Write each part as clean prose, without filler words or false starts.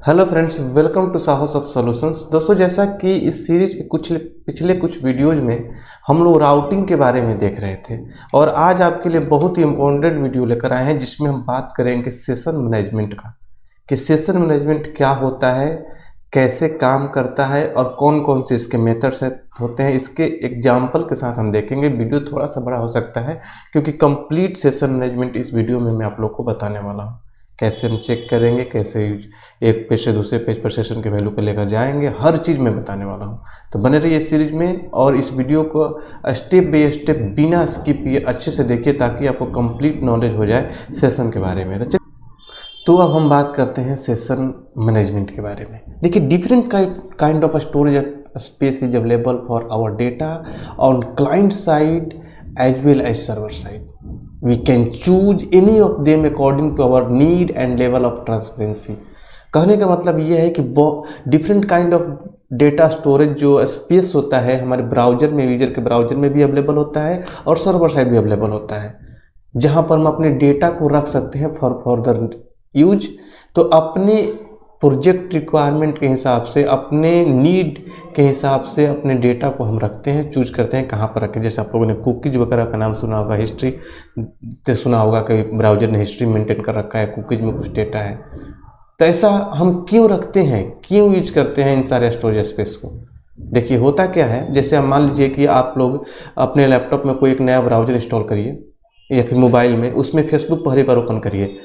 Hello friends, welcome to साहस of solutions. दोस्तों, जैसा कि इस सीरीज के पिछले कुछ वीडियोज में हम लोग राउटिंग के बारे में देख रहे थे और आज आपके लिए बहुत ही इम्पोर्टेंट वीडियो लेकर आए हैं जिसमें हम बात करेंगे सेशन मैनेजमेंट का, कि सेशन मैनेजमेंट क्या होता है, कैसे काम करता है और कौन कौन से इसके मेथड्स होते हैं। इसके एग्जाम्पल के साथ हम देखेंगे। वीडियो थोड़ा सा बड़ा हो सकता है क्योंकि कंप्लीट सेशन मैनेजमेंट इस वीडियो में मैं आप लोग को बताने वाला हूँ। कैसे हम चेक करेंगे, कैसे एक पेज से दूसरे पेज पर सेशन के वैल्यू को लेकर जाएंगे, हर चीज़ मैं बताने वाला हूँ। तो बने रहिए इस सीरीज में और इस वीडियो को स्टेप बाय स्टेप बिना स्किप किए अच्छे से देखिए ताकि आपको कंप्लीट नॉलेज हो जाए सेशन के बारे में। तो अब हम बात करते हैं सेशन मैनेजमेंट के बारे में। देखिए, different kind of storage space is available for our data on client side as well as server side. We can choose any of them according to our need and level of transparency. कहने का मतलब ये है कि different kind of data storage जो space होता है हमारे ब्राउजर में, यूजर के ब्राउजर में भी अवेलेबल होता है और सर्वर साइड भी अवेलेबल होता है, जहाँ पर हम अपने डेटा को रख सकते हैं फॉर फर्दर यूज। तो अपने प्रोजेक्ट रिक्वायरमेंट के हिसाब से, अपने नीड के हिसाब से अपने डेटा को हम रखते हैं, चूज करते हैं कहाँ पर रखें। जैसे आप लोगों ने कुकीज वगैरह का नाम सुना होगा, हिस्ट्री तो सुना होगा कि ब्राउजर ने हिस्ट्री मेंटेन कर रखा है, कुकीज में कुछ डेटा है। तो ऐसा हम क्यों रखते हैं, क्यों यूज करते हैं इन सारे स्टोरेज स्पेस को? देखिए, होता क्या है, जैसे आप मान लीजिए कि आप लोग अपने लैपटॉप में कोई एक नया ब्राउजर इंस्टॉल करिए या फिर मोबाइल में, उसमें फेसबुक पहली बार ओपन करिए।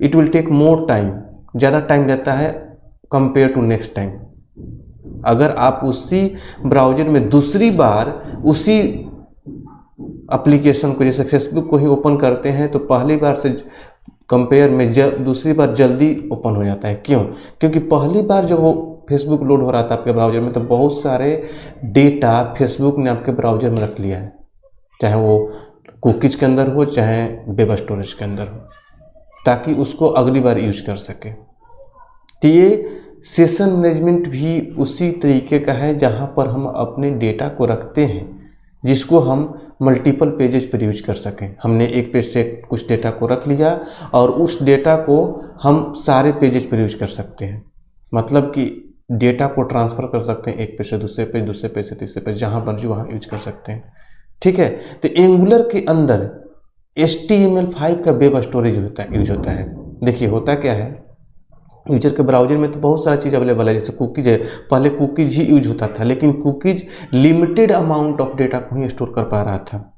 It will take more time, ज़्यादा टाइम रहता है कंपेयर टू नेक्स्ट टाइम। अगर आप उसी ब्राउजर में दूसरी बार उसी एप्लीकेशन को, जैसे फेसबुक को ही ओपन करते हैं, तो पहली बार से कंपेयर में दूसरी बार जल्दी ओपन हो जाता है। क्यों? क्योंकि पहली बार जब वो फेसबुक लोड हो रहा था आपके ब्राउजर में, तो बहुत सारे डेटा फेसबुक ने आपके ब्राउजर में रख लिया है, चाहे वो कुकीज के अंदर हो चाहे वेब स्टोरेज के अंदर हो, ताकि उसको अगली बार यूज कर सके। तो ये सेशन मैनेजमेंट भी उसी तरीके का है जहाँ पर हम अपने डेटा को रखते हैं, जिसको हम मल्टीपल पेजेस पर यूज कर सकें। हमने एक पेज से कुछ डेटा को रख लिया और उस डेटा को हम सारे पेजेस पर यूज कर सकते हैं। मतलब कि डेटा को ट्रांसफ़र कर सकते हैं एक पेज से दूसरे पेज, दूसरे पेज से तीसरे पेज, जहाँ मर्जी वहाँ यूज कर सकते हैं। ठीक है। तो एंगुलर के अंदर HTML5 का वेब स्टोरेज यूज होता है। देखिए, होता क्या है, यूजर के ब्राउजर में तो बहुत सारा चीज़ अवेलेबल है, जैसे कुकीज है। पहले कुकीज ही यूज होता था, लेकिन cookies limited amount of data को ही स्टोर कर पा रहा था,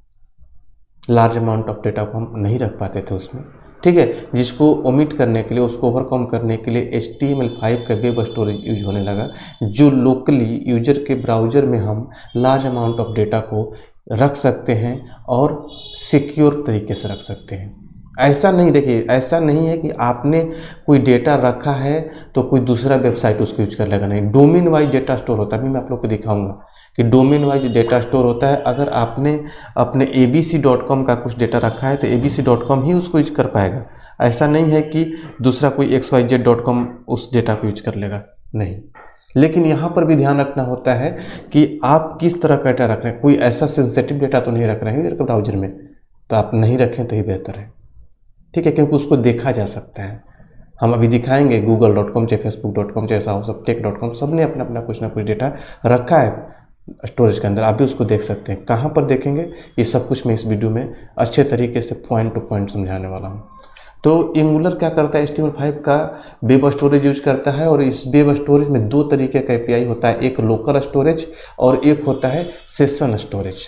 लार्ज अमाउंट ऑफ डेटा को हम नहीं रख पाते थे उसमें। ठीक है। जिसको ओमिट करने के लिए, उसको ओवरकम करने के लिए HTML5 का वेब स्टोरेज यूज होने लगा, जो लोकली यूजर के ब्राउजर में हम लार्ज अमाउंट ऑफ डेटा को रख सकते हैं और सिक्योर तरीके से रख सकते हैं। ऐसा नहीं, देखिए, ऐसा नहीं है कि आपने कोई डेटा रखा है तो कोई दूसरा वेबसाइट उसको यूज कर लेगा, नहीं। डोमेन वाइज डेटा स्टोर होता है। अभी मैं आप लोग को दिखाऊंगा कि डोमेन वाइज डेटा स्टोर होता है। अगर आपने अपने abc.com का कुछ डेटा रखा है तो abc.com ही उसको यूज कर पाएगा। ऐसा नहीं है कि दूसरा कोई xyz.com उस डेटा को यूज कर लेगा, नहीं। लेकिन यहाँ पर भी ध्यान रखना होता है कि आप किस तरह का डेटा रख रहे हैं। कोई ऐसा सेंसिटिव डेटा तो नहीं रख रहे हैं यूजर ब्राउजर में, तो आप नहीं रखें तो ही बेहतर है। ठीक है, क्योंकि उसको देखा जा सकता है। हम अभी दिखाएंगे google.com चाहे facebook.com चाहे sahosobtech.com, सब ने अपना अपना कुछ ना कुछ डेटा रखा है स्टोरेज के अंदर। आप भी उसको देख सकते हैं। कहाँ पर देखेंगे, ये सब कुछ मैं इस वीडियो में अच्छे तरीके से पॉइंट टू पॉइंट समझाने वाला हूँ। तो एंगुलर क्या करता है, HTML5 का वेब स्टोरेज यूज करता है और इस वेब स्टोरेज में दो तरीके का API होता है, एक लोकल स्टोरेज और एक होता है सेशन स्टोरेज।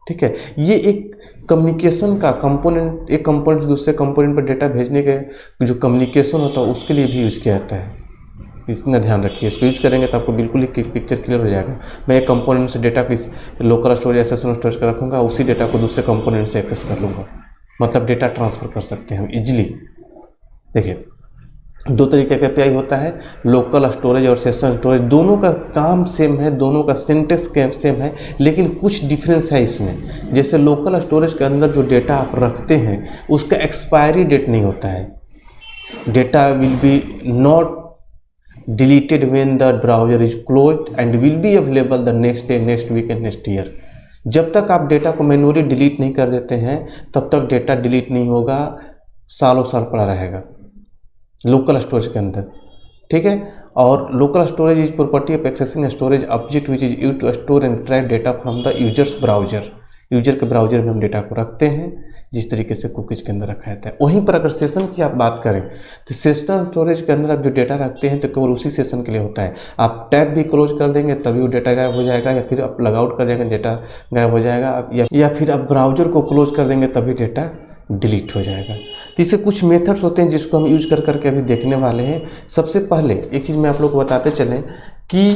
ठीक है। ये एक कम्युनिकेशन का कंपोनेंट, एक कंपोनेंट से दूसरे कंपोनेंट पर डेटा भेजने के जो कम्युनिकेशन होता है उसके लिए भी यूज किया जाता है। इसका ध्यान रखिए, इसको यूज करेंगे तो आपको बिल्कुल ही पिक्चर क्लियर हो जाएगा। मैं एक कंपोनेंट से डेटा की लोकल स्टोरेज या सेशन स्टोरेज का रखूँगा, उसी डेटा को दूसरे कंपोनेंट से एक्सेस कर लूँगा, मतलब डेटा ट्रांसफ़र कर सकते हैं हम इजिली। देखिए, दो तरीके का API होता है, लोकल स्टोरेज और सेशन स्टोरेज। दोनों का काम सेम है, दोनों का सिंटेक्स सेम है, लेकिन कुछ डिफरेंस है इसमें। जैसे लोकल स्टोरेज के अंदर जो डेटा आप रखते हैं उसका एक्सपायरी डेट नहीं होता है। Data will be not deleted when the browser is closed and will be available the next day, next week and next year. जब तक आप डेटा को मैन्युअली डिलीट नहीं कर देते हैं तब तक डेटा डिलीट नहीं होगा, सालों साल पड़ा रहेगा लोकल स्टोरेज के अंदर। ठीक है। और local storage is property of accessing storage object which is use to store and track data from the user's browser. User के ब्राउजर में हम डेटा को रखते हैं जिस तरीके से कुकीज के अंदर रखा जाता है। वहीं पर अगर सेशन की आप बात करें तो सेशन स्टोरेज के अंदर आप जो डेटा रखते हैं तो केवल उसी सेशन के लिए होता है। आप टैब भी क्लोज कर देंगे तभी वो डेटा गायब हो जाएगा, या फिर आप लॉगआउट कर देंगे डेटा गायब हो जाएगा, या फिर आप ब्राउजर को क्लोज कर देंगे तभी डेटा डिलीट हो जाएगा। तो इससे कुछ मेथड्स होते हैं जिसको हम यूज कर करके अभी देखने वाले हैं। सबसे पहले एक चीज़ मैं आप लोग को बताते चलें कि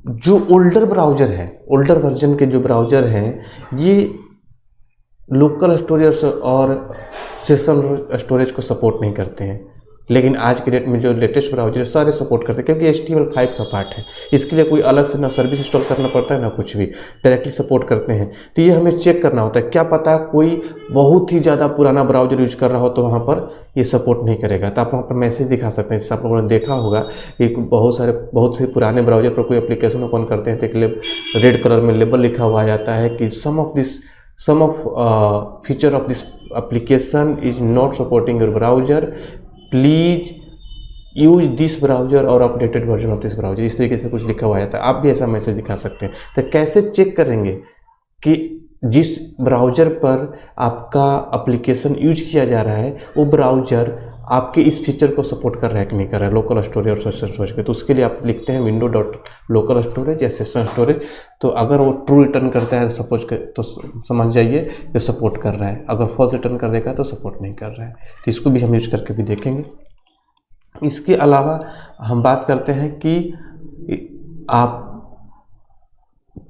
जो ओल्डर ब्राउजर है, ओल्डर वर्जन के जो ब्राउजर हैं, ये लोकल स्टोरेज और सेशन स्टोरेज को सपोर्ट नहीं करते हैं। लेकिन आज के डेट में जो लेटेस्ट ब्राउजर है सारे सपोर्ट करते हैं, क्योंकि HTML5 का पार्ट है। इसके लिए कोई अलग से ना सर्विस इंस्टॉल करना पड़ता है ना कुछ भी, डायरेक्टली सपोर्ट करते हैं। तो ये हमें चेक करना होता है, क्या पता कोई बहुत ही ज़्यादा पुराना ब्राउजर यूज कर रहा हो तो वहाँ पर ये सपोर्ट नहीं करेगा। तो आप वहाँ पर मैसेज दिखा सकते हैं। जैसे आप लोगों ने देखा होगा एक बहुत से पुराने ब्राउजर पर कोई एप्लीकेशन ओपन करते हैं तो एक रेड कलर में लेबल लिखा हुआ आ जाता है कि some of feature of this application is not supporting your browser, please use this browser और updated version of this browser। इस तरीके से कुछ लिखा हुआ जाता है। आप भी ऐसा मैसेज दिखा सकते हैं। तो कैसे चेक करेंगे कि जिस ब्राउज़र पर आपका एप्लीकेशन यूज किया जा रहा है वो ब्राउज़र आपके इस फीचर को सपोर्ट कर रहा है कि नहीं कर रहा है, लोकल स्टोरेज और सेशन स्टोरेज पे। तो उसके लिए आप लिखते हैं विंडो डॉट लोकल स्टोरेज या सेशन स्टोरेज। तो अगर वो ट्रू रिटर्न करता है सपोज तो समझ जाइए कि सपोर्ट कर रहा है, अगर फॉल्स रिटर्न कर देगा तो सपोर्ट नहीं कर रहा है। तो इसको भी हम यूज करके भी देखेंगे। इसके अलावा हम बात करते हैं कि आप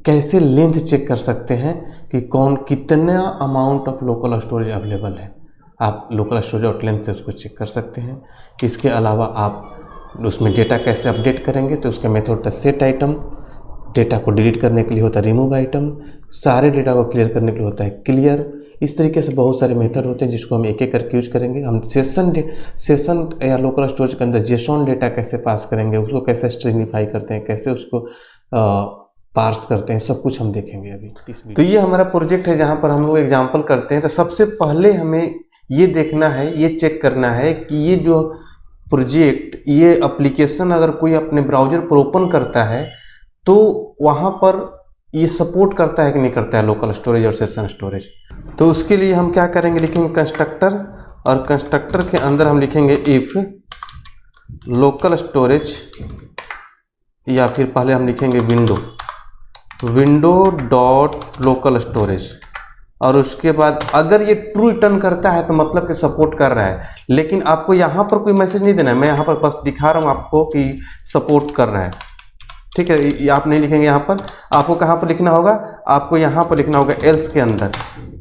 कैसे लेंथ चेक कर सकते हैं कि कितना amount of local storage available है। आप लोकल स्टोरेज और लेंथ से उसको चेक कर सकते हैं। इसके अलावा आप उसमें डेटा कैसे अपडेट करेंगे तो उसका मेथड होता है सेट आइटम, डेटा को डिलीट करने के लिए होता है रिमूव आइटम, सारे डेटा को क्लियर करने के लिए होता है क्लियर। इस तरीके से बहुत सारे मेथड होते हैं जिसको हम एक एक करके यूज करेंगे। हम सेशन या लोकल स्टोरेज के अंदर जेसॉन डेटा कैसे पास करेंगे, उसको कैसे स्ट्रिंगिफाई करते हैं, कैसे उसको पार्स करते हैं, सब कुछ हम देखेंगे अभी। तो ये हमारा प्रोजेक्ट है जहाँ पर हम लोग एग्जाम्पल करते हैं। तो सबसे पहले हमें ये देखना है, ये चेक करना है कि ये जो प्रोजेक्ट, ये एप्लीकेशन अगर कोई अपने ब्राउज़र पर ओपन करता है तो वहाँ पर ये सपोर्ट करता है कि नहीं करता है लोकल स्टोरेज और सेशन स्टोरेज। तो उसके लिए हम क्या करेंगे, लिखेंगे कंस्ट्रक्टर, और कंस्ट्रक्टर के अंदर हम लिखेंगे इफ़ लोकल स्टोरेज, या फिर पहले हम लिखेंगे विंडो डॉट लोकल स्टोरेज। और उसके बाद अगर ये ट्रू रिटर्न करता है तो मतलब कि सपोर्ट कर रहा है। लेकिन आपको यहाँ पर कोई मैसेज नहीं देना है, मैं यहाँ पर बस दिखा रहा हूँ आपको कि सपोर्ट कर रहा है, ठीक है। ये आप नहीं लिखेंगे यहाँ पर, आपको कहाँ पर लिखना होगा, आपको यहाँ पर लिखना होगा एल्स के अंदर।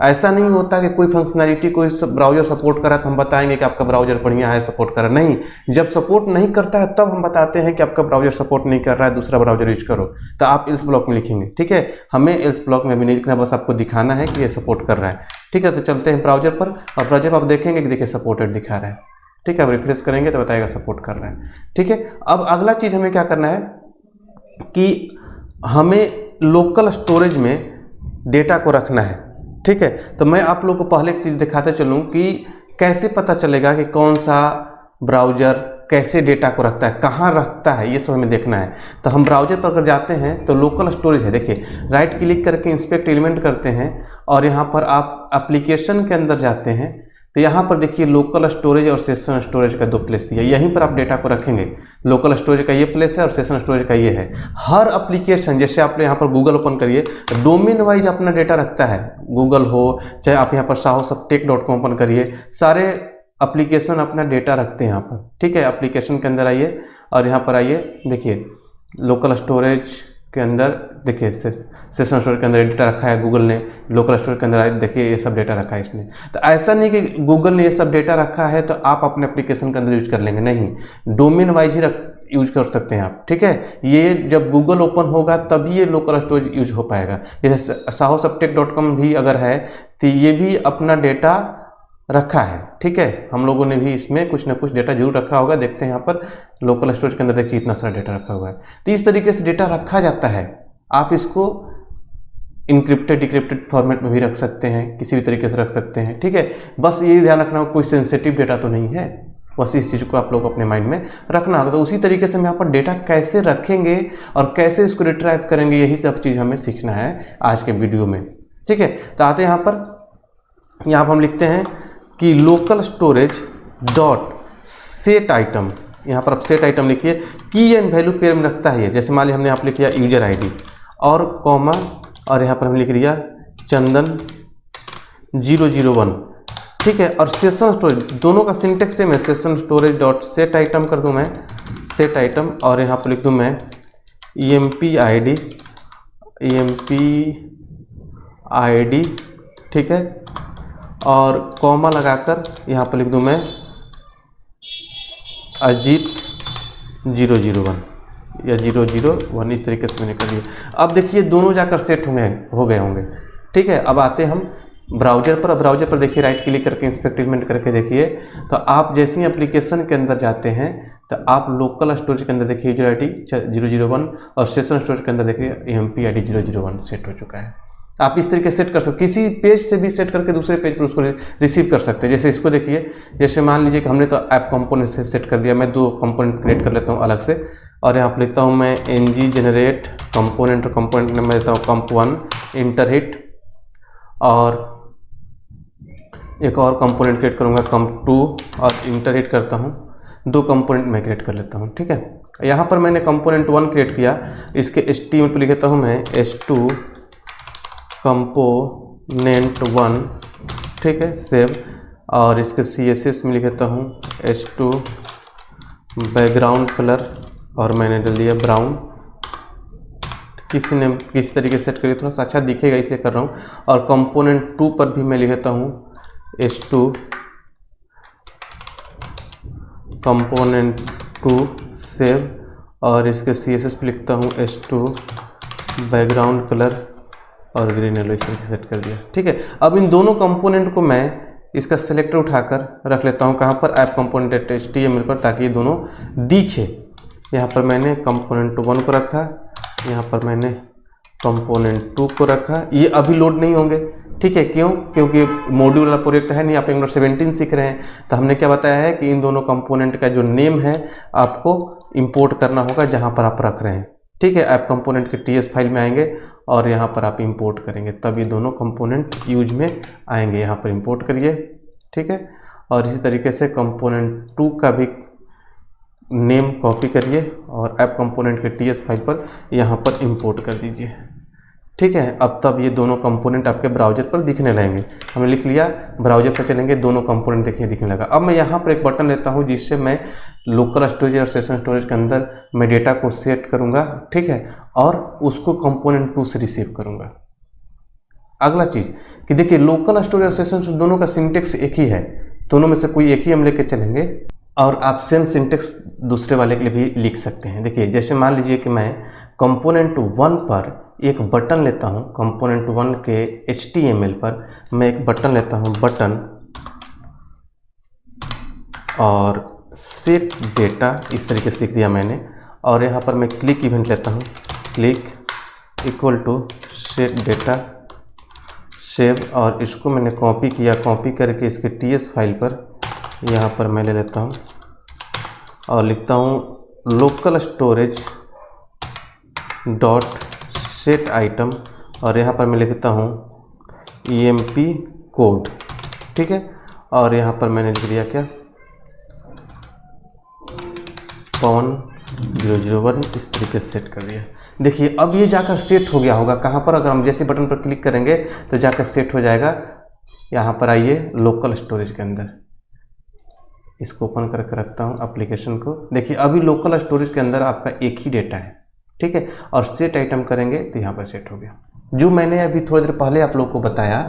ऐसा नहीं होता कि कोई फंक्शनैलिटी कोई ब्राउज़र सपोर्ट कर रहा है तो हम बताएंगे कि आपका ब्राउज़र बढ़िया है सपोर्ट कर रहा है। नहीं, जब सपोर्ट नहीं करता है तब हम बताते हैं कि आपका ब्राउज़र सपोर्ट नहीं कर रहा है, दूसरा ब्राउज़र यूज करो। तो आप एल्स ब्लॉक में लिखेंगे, ठीक है। हमें एल्स ब्लॉक में भी नहीं लिखना, बस आपको दिखाना है कि ये सपोर्ट कर रहा है, ठीक है। तो चलते हैं ब्राउज़र पर, और ब्राउज़र पर आप देखेंगे कि देखिए सपोर्टेड दिखा रहा है, ठीक है। अब रिफ्रेश करेंगे तो बताएगा सपोर्ट कर रहा है, ठीक है। अब अगला चीज़ हमें क्या करना है कि हमें लोकल स्टोरेज में डेटा को रखना है, ठीक है। तो मैं आप लोग को पहले एक चीज़ दिखाते चलूँ कि कैसे पता चलेगा कि कौन सा ब्राउज़र कैसे डेटा को रखता है, कहाँ रखता है, ये सब हमें देखना है। तो हम ब्राउज़र पर अगर जाते हैं तो लोकल स्टोरेज है, देखिए राइट क्लिक करके इंस्पेक्ट एलिमेंट करते हैं और यहाँ पर आप एप्लीकेशन के अंदर जाते हैं तो यहाँ पर देखिए लोकल स्टोरेज और सेशन स्टोरेज का दो प्लेस दिया, यहीं पर आप डेटा को रखेंगे। लोकल स्टोरेज का ये प्लेस है और सेशन स्टोरेज का ये है। हर एप्लीकेशन, जैसे आप यहाँ पर गूगल ओपन करिए, डोमेन वाइज अपना डेटा रखता है, गूगल हो चाहे आप यहाँ पर sahosobtech.com ओपन करिए, सारे एप्लीकेशन अपना डेटा रखते हैं यहाँ पर, ठीक है। एप्लीकेशन के अंदर आइए और यहाँ पर आइए, देखिए लोकल स्टोरेज के अंदर देखिए सेशन स्टोरेज के अंदर डेटा रखा है गूगल ने, लोकल स्टोरेज के अंदर आए देखिए ये सब डेटा रखा है इसने। तो ऐसा नहीं कि गूगल ने ये सब डेटा रखा है तो आप अपने एप्लीकेशन के अंदर यूज कर लेंगे, नहीं, डोमेन वाइज ही यूज कर सकते हैं आप, ठीक है। ये जब गूगल ओपन होगा तभी ये लोकल स्टोरेज यूज हो पाएगा। जैसे sahosobtech.com भी अगर है तो ये भी अपना डेटा रखा है, ठीक है। हम लोगों ने भी इसमें कुछ ना कुछ डेटा जरूर रखा होगा। देखते हैं यहाँ पर लोकल स्टोरेज के अंदर देखिए इतना सारा डेटा रखा हुआ है। तो इस तरीके से डेटा रखा जाता है। आप इसको इनक्रिप्टेड डिक्रिप्टेड फॉर्मेट में भी रख सकते हैं, किसी भी तरीके से रख सकते हैं, ठीक है। बस ये ध्यान रखना कोई सेंसिटिव डेटा तो नहीं है, बस इस चीज़ को आप लोग अपने माइंड में रखना होगा। तो उसी तरीके से हम यहाँ पर डेटा कैसे रखेंगे और कैसे इसको रिट्राइव करेंगे, यही सब चीज़ हमें सीखना है आज के वीडियो में। ठीक है, तो आते हैं यहाँ पर हम लिखते हैं कि local storage dot set item, यहाँ पर आप सेट आइटम लिखिए, की एंड वैल्यू पेयर में रखता है ये। जैसे मान लिया हमने यहाँ पर लिख लिया यूजर आईडी और कॉमा और यहाँ पर हम लिख लिया चंदन 001। ठीक है, और सेशन स्टोरेज दोनों का सिंटेक्स सेम है, session storage dot set item कर दूं मैं, सेट आइटम, और यहाँ पर लिख दूं मैं EMP ID। ठीक है, और कॉमा लगाकर यहाँ पर लिख दूं मैं अजीत 001 या 001, इस तरीके से मैंने कर दिया। अब देखिए दोनों जाकर सेट हो गए होंगे। ठीक है, अब आते हैं हम ब्राउजर पर। अब ब्राउजर पर देखिए राइट क्लिक करके इंस्पेक्ट करके देखिए, तो आप जैसे ही एप्लीकेशन के अंदर जाते हैं तो आप लोकल स्टोरेज के अंदर देखिए यूजर ID 001 और सेशन स्टोरेज के अंदर देखिए EMP ID 001 सेट हो चुका है। आप इस तरीके से सेट कर सकते, किसी पेज से भी सेट करके दूसरे पेज पर उसको रिसीव कर सकते हैं। जैसे इसको देखिए, जैसे मान लीजिए कि हमने तो ऐप कंपोनेंट से सेट कर दिया, मैं 2 कंपोनेंट क्रिएट कर लेता हूँ अलग से, और यहाँ पर लिखता हूँ मैं ng जनरेट कंपोनेंट, और कंपोनेंट में मैं देता हूँ comp1 इंटर हिट, और एक और कंपोनेंट क्रिएट करूँगा comp2 और इंटर हिट करता हूँ। 2 कंपोनेंट मैं क्रिएट कर लेता हूँ। ठीक है, यहाँ पर मैंने कंपोनेंट 1 क्रिएट किया, इसके HTML पे लिखता हूँ मैं h2 component 1। ठीक है, सेव, और इसके CSS में लिखता हूँ h2 बैकग्राउंड कलर, और मैंने डाल दिया ब्राउन। किसी तरीके से सेट करिए, थोड़ा सा अच्छा दिखेगा इसलिए कर रहा हूँ। और कंपोनेंट 2 पर भी मैं लिखता हूँ h2 कंपोनेंट 2 सेव, और इसके CSS पे लिखता हूँ h2 बैकग्राउंड कलर और ग्रीन येलो, इस तरीके से सेट कर दिया। ठीक है, अब इन दोनों कंपोनेंट को मैं इसका सेलेक्टर उठाकर रख लेता हूँ, कहाँ पर, ऐप कंपोनेंट HTML पर, ताकि ये दोनों दिखे। यहाँ पर मैंने कंपोनेंट 1 को रखा, यहाँ पर मैंने कंपोनेंट 2 को रखा। ये अभी लोड नहीं होंगे। ठीक है, क्यों? क्योंकि मॉड्यूल वाला प्रोजेक्ट है नहीं, आप Angular 17 सीख रहे हैं। तो हमने क्या बताया है कि इन दोनों कंपोनेंट का जो नेम है आपको इंपोर्ट करना होगा जहाँ पर आप रख रहे हैं। ठीक है, ऐप कंपोनेंट के TS फाइल में आएंगे और यहाँ पर आप इंपोर्ट करेंगे, तब ये दोनों कंपोनेंट यूज में आएंगे। यहाँ पर इंपोर्ट करिए। ठीक है, और इसी तरीके से कंपोनेंट 2 का भी नेम कॉपी करिए और ऐप कंपोनेंट के TS फाइल पर यहाँ पर इंपोर्ट कर दीजिए। ठीक है, अब तब ये दोनों कंपोनेंट आपके ब्राउजर पर दिखने लगेंगे। हमने लिख लिया, ब्राउजर पर चलेंगे, दोनों कंपोनेंट देखिए दिखने लगा। अब मैं यहाँ पर एक बटन लेता हूँ जिससे मैं लोकल स्टोरेज और सेशन स्टोरेज के अंदर मैं डेटा को सेट करूँगा। ठीक है, और उसको कंपोनेंट 2 से रिसीव करूँगा। अगला चीज़ कि देखिए लोकल स्टोरेज और सेशन स्टोरेज दोनों का सिंटेक्स एक ही है, दोनों में से कोई एक ही हम लेके चलेंगे, और आप सेम सिंटेक्स दूसरे वाले के लिए भी लिख सकते हैं। देखिए जैसे मान लीजिए कि मैं कंपोनेंट 1 पर एक बटन लेता हूं, कंपोनेंट 1 के HTML पर मैं एक बटन लेता हूं, बटन, और सेट डेटा, इस तरीके से लिख दिया मैंने, और यहाँ पर मैं क्लिक इवेंट लेता हूं, click equal to set data save, और इसको मैंने कॉपी किया, कॉपी करके इसके TS फाइल पर यहाँ पर मैं ले लेता हूँ और लिखता हूँ local storage dot set item, और यहाँ पर मैं लिखता हूँ EMP कोड। ठीक है, और यहाँ पर मैंने लिख दिया क्या, पवन 001, इस तरीके से सेट कर दिया। देखिए अब ये जाकर सेट हो गया होगा कहाँ पर, अगर हम जैसे बटन पर क्लिक करेंगे तो जाकर सेट हो जाएगा। यहाँ पर आइए लोकल स्टोरेज के अंदर, इसको ओपन करके रखता हूँ एप्लीकेशन को। देखिए अभी लोकल स्टोरेज के अंदर आपका एक ही डेटा है। ठीक है, और सेट आइटम करेंगे तो यहाँ पर सेट हो गया। जो मैंने अभी थोड़ी देर पहले आप लोग को बताया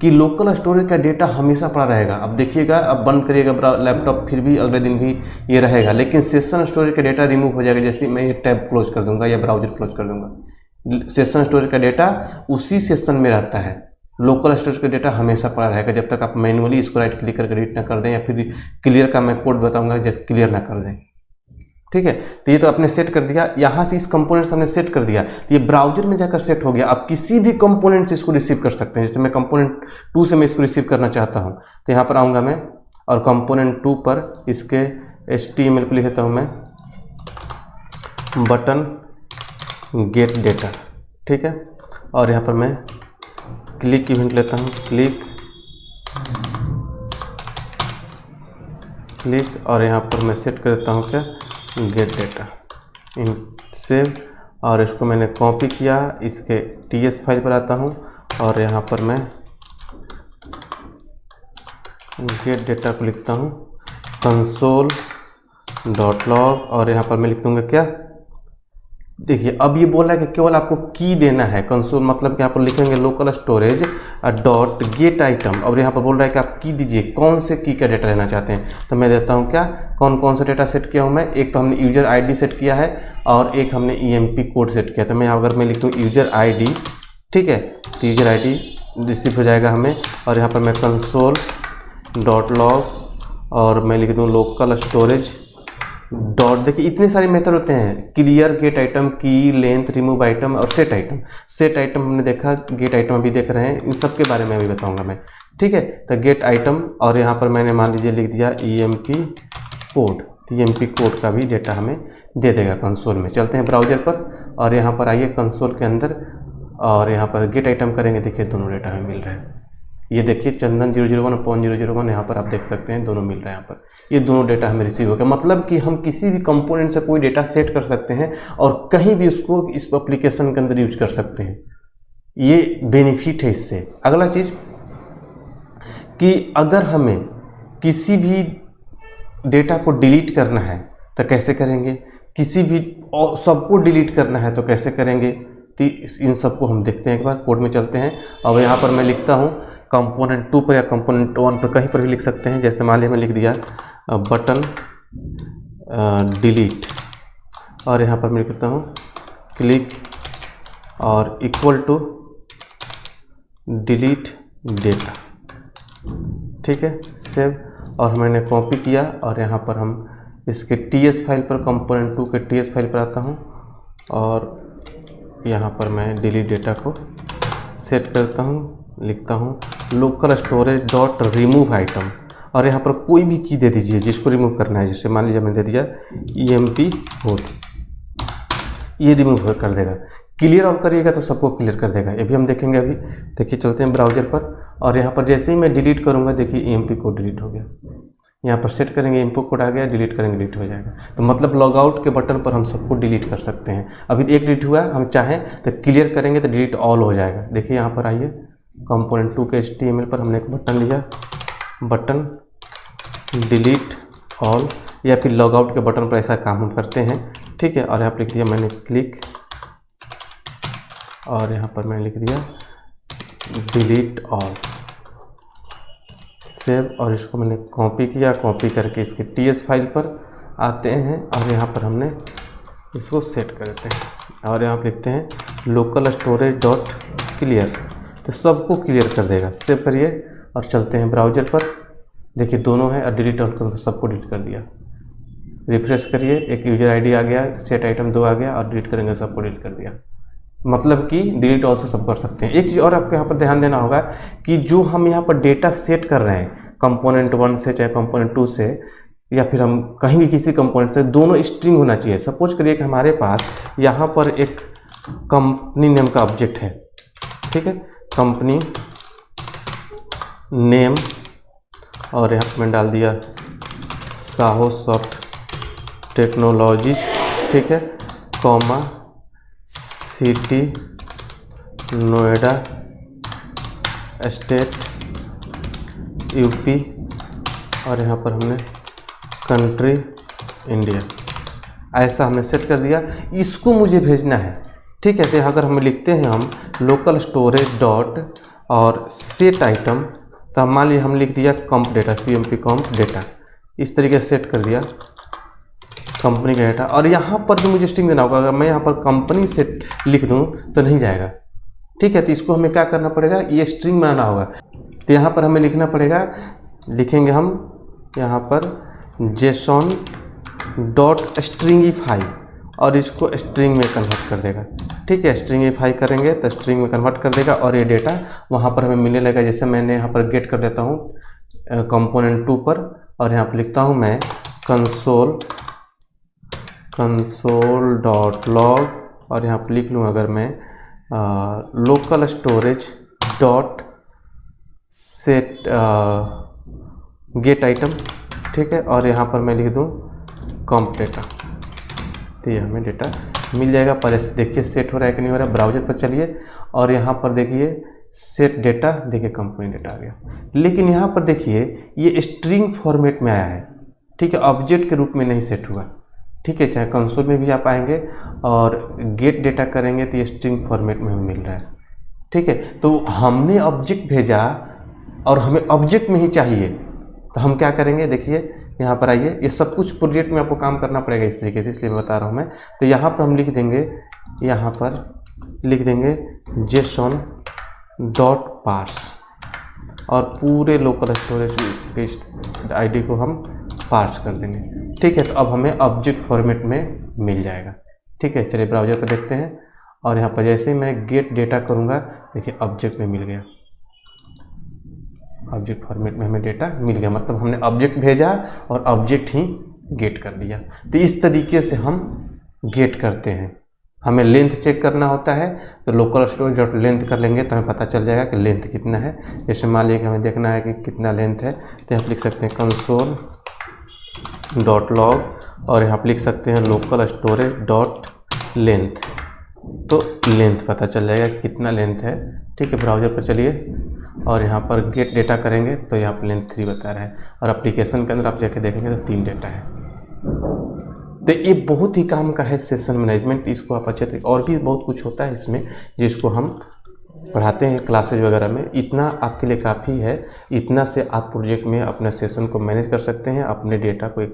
कि लोकल स्टोरेज का डेटा हमेशा पड़ा रहेगा। अब देखिएगा, अब बंद करिएगा लैपटॉप, फिर भी अगले दिन भी ये रहेगा, लेकिन सेशन स्टोरेज का डेटा रिमूव हो जाएगा। जैसे मैं ये टैब क्लोज कर दूंगा या ब्राउजर क्लोज कर दूंगा, सेशन स्टोरेज का डेटा उसी सेशन में रहता है। लोकल स्टोरेज का डेटा हमेशा पड़ा रहेगा जब तक आप मैनुअली इसको राइट क्लिक करके एडिट ना कर दें, या फिर क्लियर का मैं कोड बताऊंगा जब क्लियर ना कर दें। ठीक है, तो ये तो आपने सेट कर दिया, यहाँ से इस कंपोनेंट से हमने सेट कर दिया, ये ब्राउजर में जाकर सेट हो गया। आप किसी भी कंपोनेंट से इसको रिसीव कर सकते हैं। जैसे मैं कंपोनेंट 2 से मैं इसको रिसीव करना चाहता हूँ, तो यहाँ पर आऊँगा मैं, और कंपोनेंट 2 पर इसके HTML पे लिख देता हूँ मैं बटन गेट डेटा, ठीक है। और यहाँ पर मैं क्लिक इवेंट लेता हूँ, क्लिक और यहाँ पर मैं सेट कर देता हूँ क्या, गेट डेटा इन सेव। और इसको मैंने कॉपी किया, इसके TS फाइल पर आता हूँ और यहाँ पर मैं गेट डेटा को लिखता हूँ console.log और यहाँ पर मैं लिख दूँगा क्या, देखिए अब ये बोला है कि केवल आपको की देना है। कंसोल मतलब कि यहाँ पर लिखेंगे local storage dot gate item और यहाँ पर बोल रहा है कि आप की दीजिए, कौन से की का डेटा लेना चाहते हैं। तो मैं देता हूँ क्या, कौन कौन सा डेटा सेट किया हूँ मैं, एक तो हमने यूजर ID सेट किया है और एक हमने EMP कोड सेट किया। तो मैं अगर मैं लिख दूँ यूजर ID, ठीक है, तो यूजर ID रिसीव हो जाएगा हमें। और यहाँ पर मैं console.log और मैं लिख दूँ लोकल स्टोरेज डॉट, देखिए इतने सारे मेथड होते हैं, क्लियर गेट आइटम, की लेंथ, रिमूव आइटम और सेट आइटम। सेट आइटम हमने देखा, गेट आइटम अभी देख रहे हैं, इन सब के बारे में अभी बताऊंगा मैं, ठीक है। तो गेट आइटम और यहाँ पर मैंने मान लीजिए लिख दिया EMP कोड, तो EMP कोड का भी डेटा हमें दे देगा कंसोल में। चलते हैं ब्राउजर पर और यहाँ पर आइए कंसोल के अंदर और यहाँ पर गेट आइटम करेंगे, देखिए दोनों डेटा हमें मिल रहा है। ये देखिए चंदन 001/001 यहाँ पर आप देख सकते हैं, दोनों मिल रहा है यहाँ पर, ये दोनों डेटा हमें रिसीव हो गया। मतलब कि हम किसी भी कंपोनेंट से कोई डेटा सेट कर सकते हैं और कहीं भी उसको इस एप्लीकेशन के अंदर यूज कर सकते हैं, ये बेनिफिट है इससे। अगला चीज़ कि अगर हमें किसी भी डेटा को डिलीट करना है तो कैसे करेंगे, किसी भी और सबको डिलीट करना है तो कैसे करेंगे, तो इन सबको हम देखते हैं। एक बार कोड में चलते हैं। अब यहाँ पर मैं लिखता हूँ कंपोनेंट 2 पर या कंपोनेंट 1 पर, कहीं पर भी लिख सकते हैं। जैसे मान लीजिए मैं लिख दिया बटन डिलीट और यहाँ पर मैं लिखता हूँ क्लिक और इक्वल टू डिलीट डेटा, ठीक है, सेव। और मैंने कॉपी किया और यहाँ पर हम इसके TS फाइल पर, कंपोनेंट 2 के TS फाइल पर आता हूँ और यहाँ पर मैं डिलीट डेटा को सेट करता हूँ, लिखता हूँ local storage dot remove item और यहाँ पर कोई भी की दे दीजिए जिसको रिमूव करना है। जैसे मान लीजिए मैंने दे दिया EMP कोड, ये रिमूव कर देगा। क्लियर ऑफ करिएगा तो सबको क्लियर कर देगा, ये भी हम देखेंगे अभी। देखिए चलते हैं ब्राउजर पर और यहाँ पर जैसे ही मैं डिलीट करूँगा, देखिए EMP कोड डिलीट हो गया। यहाँ पर सेट करेंगे, इनपुट कोड आ गया, डिलीट करेंगे, डिलीट हो जाएगा। तो मतलब लॉग आउट के बटन पर हम सबको डिलीट कर सकते हैं। अभी एक डिलीट हुआ, हम चाहें तो क्लियर करेंगे तो डिलीट ऑल हो जाएगा। देखिए यहाँ पर आइए कंपोनेंट 2 के HTML पर हमने एक बटन लिया, बटन डिलीट ऑल, या फिर लॉग आउट के बटन पर ऐसा काम हम करते हैं, ठीक है। और यहाँ पर लिख दिया मैंने क्लिक और यहाँ पर मैंने लिख दिया डिलीट ऑल, सेव। और इसको मैंने कॉपी किया, कॉपी करके इसके TS फाइल पर आते हैं और यहाँ पर हमने इसको सेट कर देते हैं और यहाँ पर लिखते हैं लोकल स्टोरेज डॉट क्लियर, तो सबको क्लियर कर देगा। सेव करिए और चलते हैं ब्राउजर पर। देखिए दोनों है और डिलीट ऑल करो तो सबको डिलीट कर दिया। रिफ्रेश करिए, एक यूजर ID आ गया, सेट आइटम 2 आ गया और डिलीट करेंगे सबको डिलीट कर दिया। मतलब कि डिलीट ऑल से सब कर सकते हैं। एक चीज़ और आपको यहाँ पर ध्यान देना होगा कि जो हम यहाँ पर डेटा सेट कर रहे हैं कंपोनेंट 1 से चाहे कंपोनेंट 2 से या फिर हम कहीं भी किसी कंपोनेंट से, दोनों स्ट्रिंग होना चाहिए। सपोज करिए कि हमारे पास यहाँ पर एक कंपनी नेम का ऑब्जेक्ट है, ठीक है, कंपनी नेम और यहाँ पर मैंने डाल दिया साहो सॉफ्ट टेक्नोलॉजीज, ठीक है, comma city Noida state UP और यहाँ पर हमने कंट्री इंडिया, ऐसा हमने सेट कर दिया। इसको मुझे भेजना है, ठीक है। तो अगर हम लिखते हैं हम लोकल स्टोरेज डॉट और सेट आइटम, तो हम मान लीजिए हम लिख दिया कॉम्प डेटा, CMP कॉम्प डेटा, इस तरीके से सेट कर दिया कंपनी का डेटा। और यहाँ पर भी मुझे स्ट्रिंग देना होगा। अगर मैं यहाँ पर कंपनी से लिख दूँ तो नहीं जाएगा, ठीक है। तो इसको हमें क्या करना पड़ेगा, ये स्ट्रिंग बनाना होगा। तो यहाँ पर हमें लिखना पड़ेगा, लिखेंगे हम यहाँ पर JSON डॉट स्ट्रिंगिफाई और इसको स्ट्रिंग में कन्वर्ट कर देगा, ठीक है। स्ट्रिंगिफाई करेंगे तो स्ट्रिंग में कन्वर्ट कर देगा और ये डेटा वहाँ पर हमें मिलने लगेगा। जैसे मैंने यहाँ पर गेट कर देता हूँ कंपोनेंट 2 पर, और यहाँ पर लिखता हूँ मैं console.log, और यहाँ पर लिख लूँ अगर मैं local storage dot set gate item, ठीक है, और यहाँ पर मैं लिख दूँ कॉम्प डेटा, तो ये हमें डेटा मिल जाएगा। पर देखिए सेट हो रहा है कि नहीं हो रहा है। ब्राउज़र पर चलिए और यहाँ पर देखिए सेट डेटा, देखिए कंपनी डेटा आ गया। लेकिन यहाँ पर देखिए ये स्ट्रिंग फॉर्मेट में आया है, ठीक है, ऑब्जेक्ट के रूप में नहीं सेट हुआ, ठीक है। चाहे कंसोल में भी आप आएंगे और गेट डेटा करेंगे तो ये स्ट्रिंग फॉर्मेट में हमें मिल रहा है, ठीक है। तो हमने ऑब्जेक्ट भेजा और हमें ऑब्जेक्ट में ही चाहिए, तो हम क्या करेंगे, देखिए यहाँ पर आइए, ये सब कुछ प्रोजेक्ट में आपको काम करना पड़ेगा इस तरीके से, इसलिए मैं बता रहा हूँ मैं। तो यहाँ पर हम लिख देंगे, यहाँ पर लिख देंगे json.parse और पूरे लोकल स्टोरेज के आईडी को हम पार्स कर देंगे, ठीक है। तो अब हमें ऑब्जेक्ट फॉर्मेट में मिल जाएगा, ठीक है। चलिए ब्राउज़र पर देखते हैं, और यहाँ पर जैसे मैं गेट डेटा करूँगा, देखिए ऑब्जेक्ट में मिल गया, ऑब्जेक्ट फॉर्मेट में हमें डेटा मिल गया, मतलब हमने ऑब्जेक्ट भेजा और ऑब्जेक्ट ही गेट कर दिया। तो इस तरीके से हम गेट करते हैं। हमें लेंथ चेक करना होता है, तो लोकल स्टोरेज डॉट लेंथ कर लेंगे तो हमें पता चल जाएगा कि लेंथ कितना है। जैसे मान लीजिए कि हमें देखना है कि कितना लेंथ है, तो यहाँ पर लिख सकते हैं console.log, और यहाँ पर लिख सकते हैं लोकल स्टोरेज डॉट लेंथ, तो लेंथ पता चल जाएगा कितना लेंथ है, ठीक है। ब्राउज़र पर चलिए और यहाँ पर गेट डेटा करेंगे तो यहाँ पर लेंथ 3 बता रहा है, और एप्लीकेशन के अंदर आप जाके देखेंगे तो 3 डेटा है। तो ये बहुत ही काम का है सेशन मैनेजमेंट, इसको आप अच्छे तरीके, और भी बहुत कुछ होता है इसमें जिसको हम पढ़ाते हैं क्लासेज वगैरह में। इतना आपके लिए काफ़ी है, इतना से आप प्रोजेक्ट में अपना सेशन को मैनेज कर सकते हैं, अपने डेटा को एक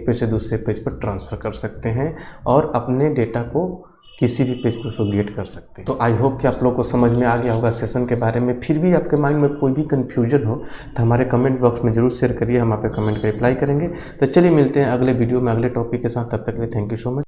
पेज से दूसरे पेज पर ट्रांसफ़र कर सकते हैं, और अपने डेटा को किसी भी पेज पर उसको गेट कर सकते हैं। तो आई होप कि आप लोग को समझ में आ गया होगा सेशन के बारे में। फिर भी आपके माइंड में कोई भी कन्फ्यूजन हो तो हमारे कमेंट बॉक्स में ज़रूर शेयर करिए, हम आप कमेंट का रिप्लाई करेंगे। तो चलिए मिलते हैं अगले वीडियो में अगले टॉपिक के साथ, तब तक के लिए थैंक यू सो मच।